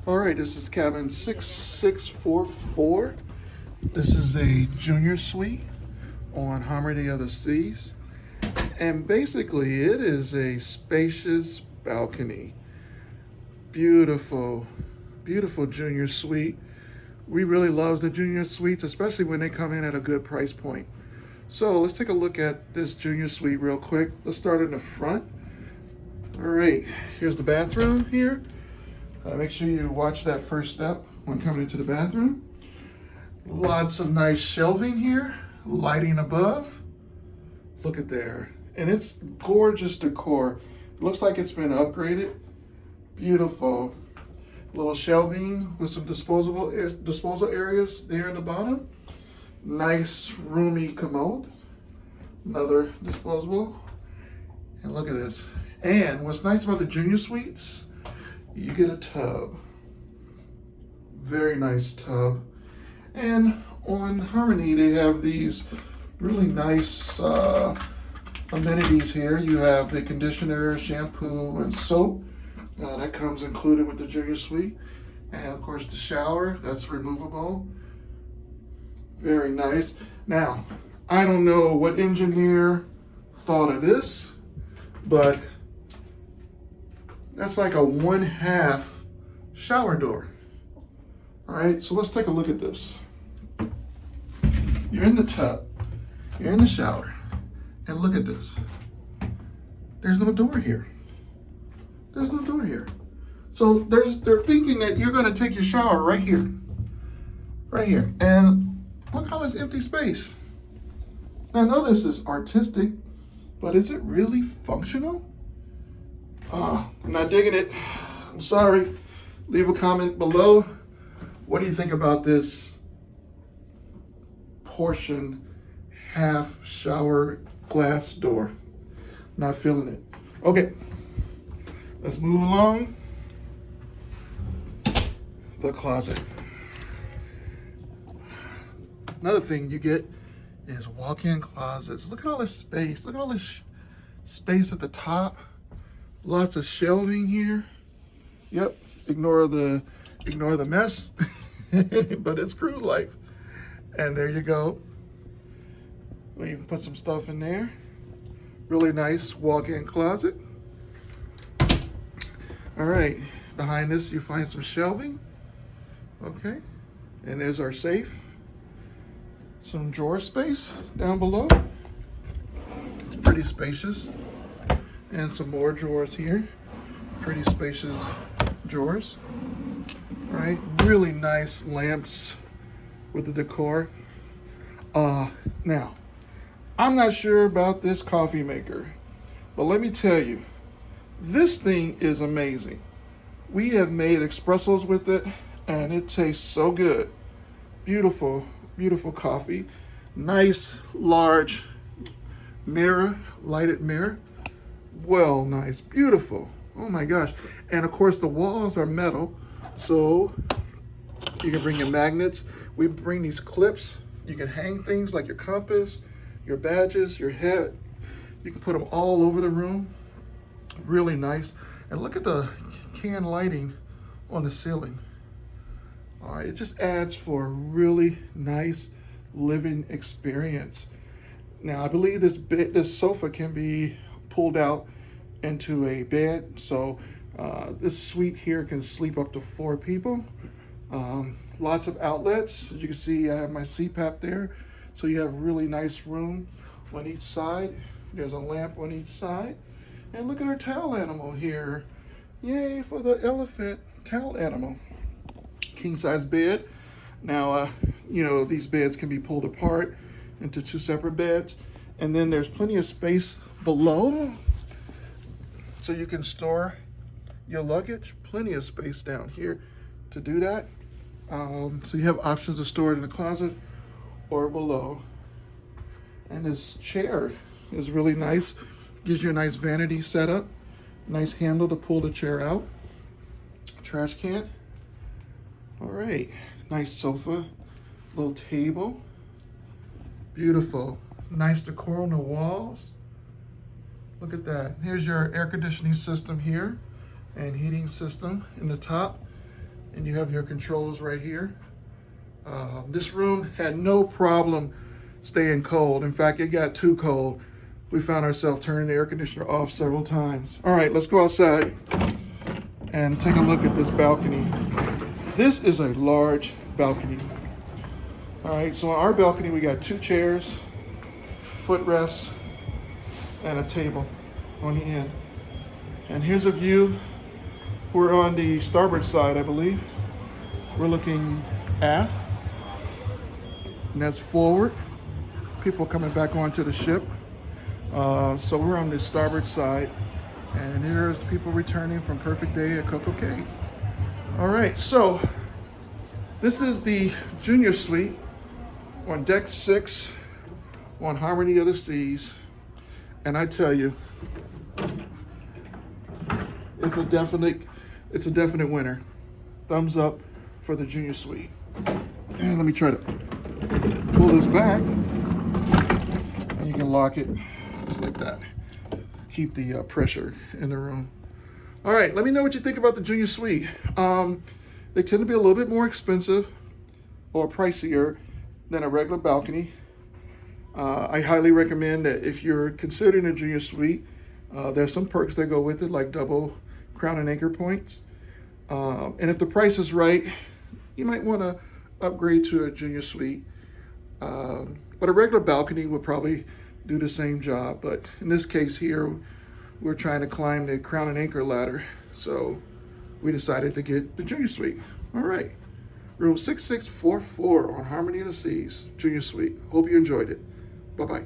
All right, this is cabin 6644. This is a junior suite on Harmony of the Seas. And basically, it is a spacious balcony. Beautiful, beautiful junior suite. We really love the junior suites, especially when they come in at a good price point. So let's take a look at this junior suite real quick. Let's start in the front. All right, here's the bathroom here. Make sure you watch that first step when coming into the bathroom. Lots of nice shelving here, lighting above. Look at there. And it's gorgeous decor. Looks like it's been upgraded. Beautiful. Little shelving with some disposal areas there in the bottom. Nice roomy commode. Another disposable. And look at this. And what's nice about the junior suites, you get a tub. Very nice tub. And on Harmony, they have these really nice amenities here. You have the conditioner, shampoo, and soap. That comes included with the junior suite. And of course the shower, that's removable. Very nice. Now, I don't know what engineer thought of this, but that's like a 1/2 shower door. All right, so let's take a look at this. You're in the tub, you're in the shower, and look at this. There's no door here. There's no door here. So they're thinking that you're gonna take your shower right here. Right here. And look at all this empty space. Now, I know this is artistic, but is it really functional? I'm not digging it. I'm sorry. Leave a comment below. What do you think about this portion half shower glass door? Not feeling it. Okay, let's move along. The closet. Another thing you get is walk-in closets. Look at all this space. Look at all this space at the top. Lots of shelving here. Yep, ignore the mess, but it's cruise life. And there you go. We even put some stuff in there. Really nice walk-in closet. All right, behind this you find some shelving. Okay, and there's our safe. Some drawer space down below. It's pretty spacious. And some more drawers here. Pretty spacious drawers. Right? Really nice lamps with the decor. Now, I'm not sure about this coffee maker, but let me tell you, this thing is amazing. We have made espressos with it, and it tastes so good. Beautiful, beautiful coffee. Nice, large mirror, lighted mirror. Well, nice, beautiful. Oh my gosh. And of course the walls are metal, so you can bring your magnets. We bring these clips. You can hang things like your compass, your badges, your head. You can put them all over the room. Really nice. And look at the can lighting on the ceiling. All right, it just adds for a really nice living experience. Now, I believe this sofa can be pulled out into a bed, so this suite here can sleep up to 4 people. Lots of outlets. As you can see, I have my CPAP there, so you have really nice room on each side. There's a lamp on each side. And look at our towel animal here. Yay for the elephant towel animal. King size bed. Now, these beds can be pulled apart into 2 separate beds. And then there's plenty of space below, so you can store your luggage. Plenty of space down here to do that. So you have options to store it in the closet or below. And this chair is really nice. Gives you a nice vanity setup. Nice handle to pull the chair out. Trash can. All right, nice sofa, little table. Beautiful. Nice decor on the walls. Look at that. Here's your air conditioning system here and heating system in the top. and you have your controls right here. This room had no problem staying cold. In fact, it got too cold. We found ourselves turning the air conditioner off several times. All right, let's go outside and take a look at this balcony. This is a large balcony. All right, so on our balcony, we got 2 chairs, footrests, and a table on the end. And here's a view. We're on the starboard side, I believe. We're looking aft, and that's forward. People coming back onto the ship. So we're on the starboard side, and here's people returning from Perfect Day at Coco Cay. All right, so this is the junior suite on deck 6 on Harmony of the Seas, and I tell you, it's a definite winner. Thumbs up for the junior suite. And let me try to pull this back, and you can lock it just like that. Keep the pressure in the room. All right, let me know what you think about the junior suite. They tend to be a little bit more expensive or pricier than a regular balcony. I highly recommend that if you're considering a junior suite, there's some perks that go with it, like double crown and anchor points. And if the price is right, you might want to upgrade to a junior suite. But a regular balcony would probably do the same job. But in this case here, we're trying to climb the crown and anchor ladder. So we decided to get the junior suite. All right, room 6644 on Harmony of the Seas, junior suite. Hope you enjoyed it. Bye-bye.